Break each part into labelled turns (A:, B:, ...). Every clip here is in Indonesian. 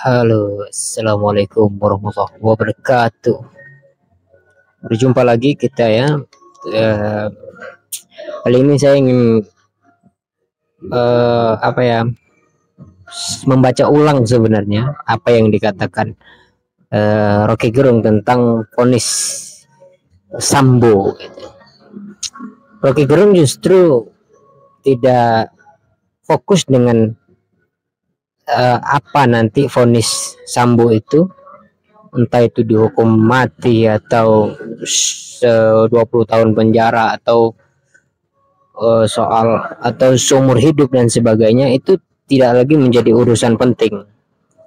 A: Halo, assalamualaikum warahmatullahi wabarakatuh. Berjumpa lagi kita ya. Eh, Kali ini saya ingin apa ya, membaca ulang sebenarnya apa yang dikatakan Rocky Gerung tentang vonis Sambo. Gitu. Rocky Gerung justru tidak fokus dengan apa nanti vonis Sambo itu, entah itu dihukum mati atau 20 tahun penjara atau soal atau seumur hidup dan sebagainya. Itu tidak lagi menjadi urusan penting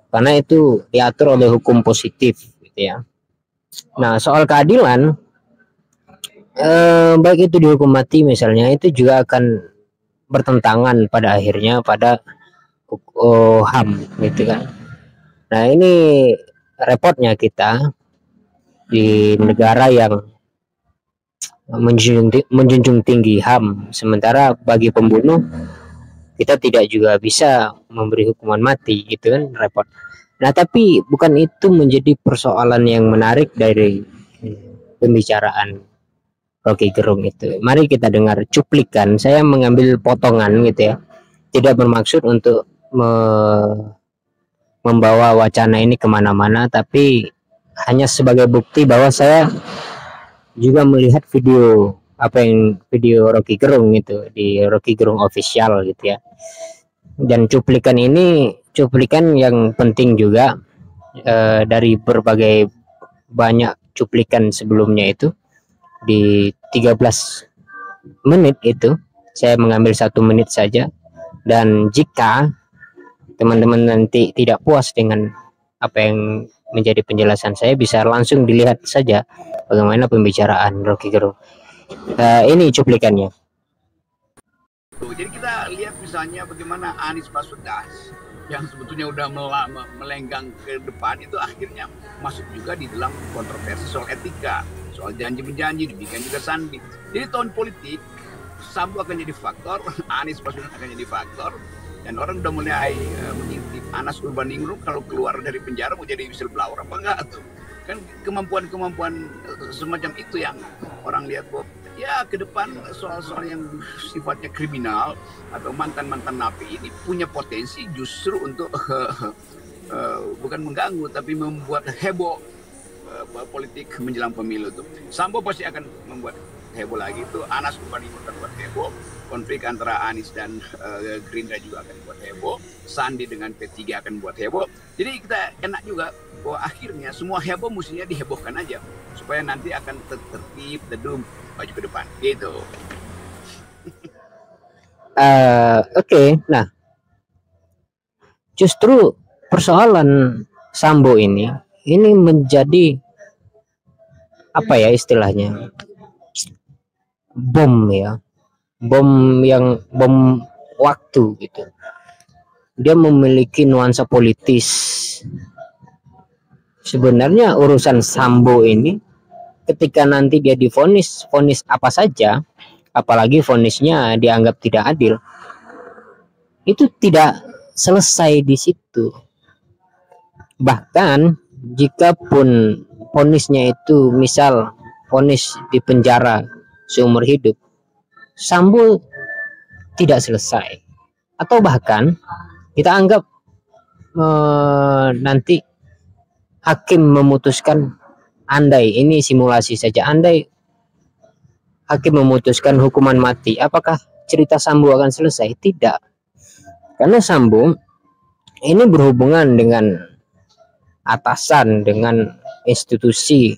A: karena itu diatur oleh hukum positif gitu ya. Nah, soal keadilan, baik itu dihukum mati misalnya, itu juga akan bertentangan pada akhirnya pada HAM gitu kan. Nah, ini repotnya kita di negara yang menjunjung tinggi HAM, sementara bagi pembunuh kita tidak juga bisa memberi hukuman mati, gitu kan, repot. Nah, tapi bukan itu menjadi persoalan yang menarik dari pembicaraan Rocky Gerung itu. Mari kita dengar cuplikan. Saya mengambil potongan gitu ya, tidak bermaksud untuk membawa wacana ini kemana-mana, tapi hanya sebagai bukti bahwa saya juga melihat video Rocky Gerung itu di Rocky Gerung official gitu ya. Dan cuplikan ini cuplikan yang penting juga, dari berbagai banyak cuplikan sebelumnya. Itu di 13 menit itu saya mengambil 1 menit saja. Dan jika teman-teman nanti tidak puas dengan apa yang menjadi penjelasan saya, bisa langsung dilihat saja bagaimana pembicaraan Rocky Gerung. Ini cuplikannya.
B: Jadi kita lihat misalnya bagaimana Anies Baswedan yang sebetulnya udah melenggang ke depan itu akhirnya masuk juga di dalam kontroversi soal etika, soal janji-menjanji, demikian juga Sandi. Jadi tahun politik, Sambo akan jadi faktor, Anies Baswedan akan jadi faktor, dan orang udah mulai mengintip Anas Urbaningrum kalau keluar dari penjara mau jadi whistleblower apa enggak tuh. Kan kemampuan semacam itu yang orang lihat bahwa ya ke depan soal-soal yang sifatnya kriminal atau mantan-mantan napi ini punya potensi justru untuk bukan mengganggu tapi membuat heboh politik menjelang pemilu tuh. Sambo pasti akan membuat heboh lagi itu, Anas Urbaningrum akan buat heboh, konflik antara Anies dan Gerindra juga akan buat heboh, Sandi dengan P3 akan buat heboh. Jadi kita enak juga bahwa akhirnya semua heboh mestinya dihebohkan aja supaya nanti akan tertib, teduh, maju ke depan gitu.
A: Oke. Nah, justru persoalan Sambo ini menjadi apa ya istilahnya, bom ya, bom waktu gitu. Dia memiliki nuansa politis. Sebenarnya urusan Sambo ini ketika nanti dia divonis apa saja, apalagi vonisnya dianggap tidak adil, itu tidak selesai di situ. Bahkan jika pun vonisnya itu misal vonis di penjara seumur hidup, Sambo tidak selesai. Atau bahkan kita anggap nanti hakim memutuskan, andai ini simulasi saja, andai hakim memutuskan hukuman mati, apakah cerita Sambo akan selesai? Tidak. Karena Sambo ini berhubungan dengan atasan, dengan institusi,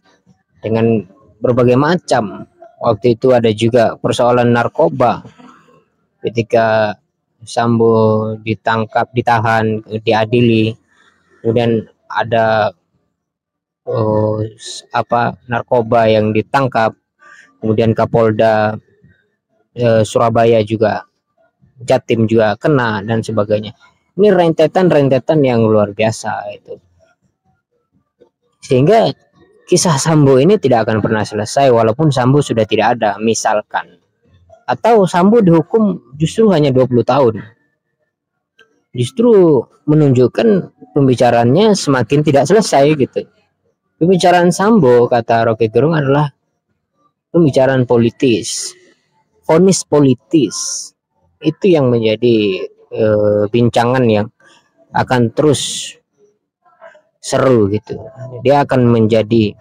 A: dengan berbagai macam. Waktu itu ada juga persoalan narkoba. Ketika Sambo ditangkap, ditahan, diadili, kemudian ada narkoba yang ditangkap, kemudian Kapolda Surabaya juga, Jatim juga kena dan sebagainya. Ini rentetan yang luar biasa itu, sehingga kisah Sambo ini tidak akan pernah selesai walaupun Sambo sudah tidak ada misalkan, atau Sambo dihukum justru hanya 20 tahun. justru menunjukkan pembicaraannya semakin tidak selesai gitu. Pembicaraan Sambo, kata Rocky Gerung, adalah pembicaraan politis, vonis politis. Itu yang menjadi bincangan yang akan terus seru gitu. Dia akan menjadi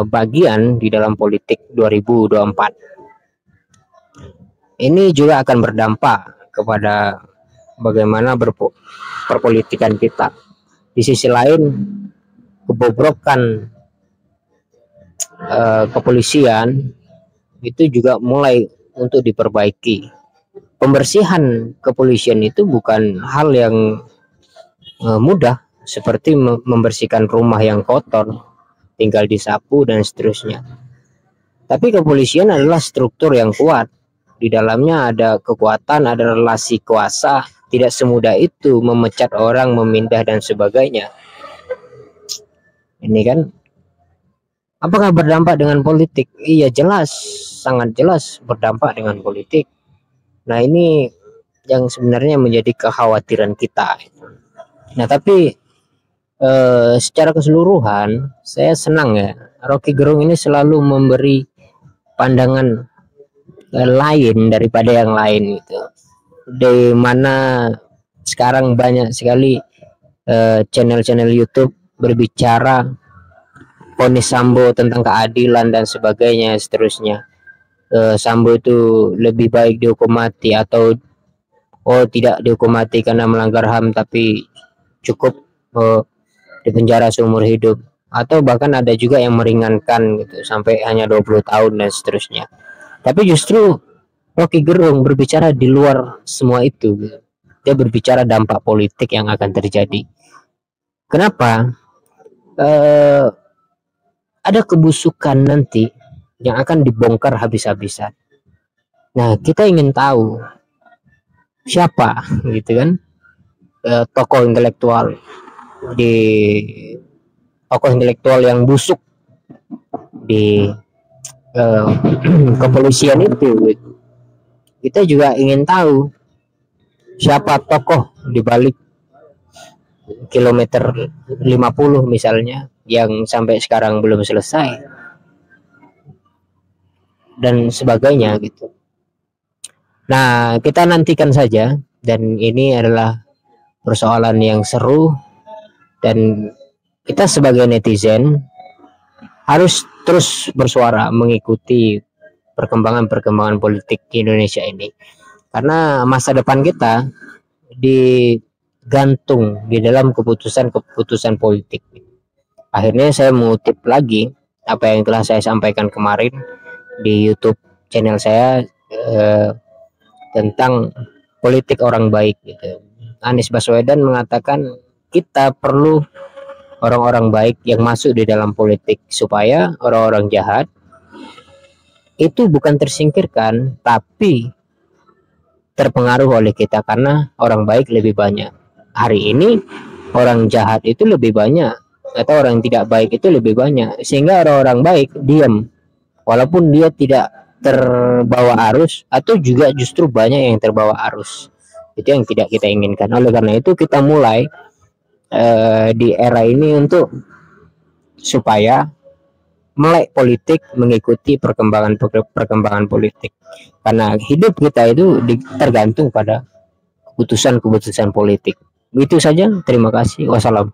A: bagian di dalam politik 2024. Ini juga akan berdampak kepada bagaimana perpolitikan kita. Di sisi lain, kebobrokan kepolisian itu juga mulai untuk diperbaiki. Pembersihan kepolisian itu bukan hal yang mudah, seperti membersihkan rumah yang kotor, tinggal disapu dan seterusnya. Tapi kepolisian adalah struktur yang kuat. Di dalamnya ada kekuatan, ada relasi kuasa. Tidak semudah itu memecat orang, memindah dan sebagainya. Ini kan, apakah berdampak dengan politik? Iya, jelas, sangat jelas berdampak dengan politik. Nah, ini yang sebenarnya menjadi kekhawatiran kita. Nah, tapi secara keseluruhan saya senang ya, Rocky Gerung ini selalu memberi pandangan lain daripada yang lain gitu. Di mana sekarang banyak sekali channel-channel YouTube berbicara vonis Sambo tentang keadilan dan sebagainya seterusnya. Sambo itu lebih baik dihukum mati, atau tidak dihukum mati karena melanggar HAM tapi cukup di penjara seumur hidup, atau bahkan ada juga yang meringankan gitu sampai hanya 20 tahun dan seterusnya. Tapi justru Rocky Gerung berbicara di luar semua itu gitu. Dia berbicara dampak politik yang akan terjadi. Kenapa? Ada kebusukan nanti yang akan dibongkar habis-habisan. Nah, kita ingin tahu siapa gitu kan tokoh intelektual yang busuk di kepolisian itu. Kita juga ingin tahu siapa tokoh di balik kilometer 50 misalnya yang sampai sekarang belum selesai dan sebagainya gitu. Nah, kita nantikan saja, dan ini adalah persoalan yang seru, dan kita sebagai netizen harus terus bersuara mengikuti perkembangan politik di Indonesia ini, karena masa depan kita digantung di dalam keputusan politik. Akhirnya saya mengutip lagi apa yang telah saya sampaikan kemarin di YouTube channel saya tentang politik orang baik gitu. Anies Baswedan mengatakan kita perlu orang-orang baik yang masuk di dalam politik supaya orang-orang jahat itu bukan tersingkirkan tapi terpengaruh oleh kita, karena orang baik lebih banyak. Hari ini orang jahat itu lebih banyak, atau orang tidak baik itu lebih banyak, sehingga orang-orang baik diam walaupun dia tidak terbawa arus, atau juga justru banyak yang terbawa arus. Itu yang tidak kita inginkan. Oleh karena itu kita mulai di era ini untuk supaya melek politik, mengikuti perkembangan politik, karena hidup kita itu tergantung pada keputusan politik. Itu saja, terima kasih, wassalam.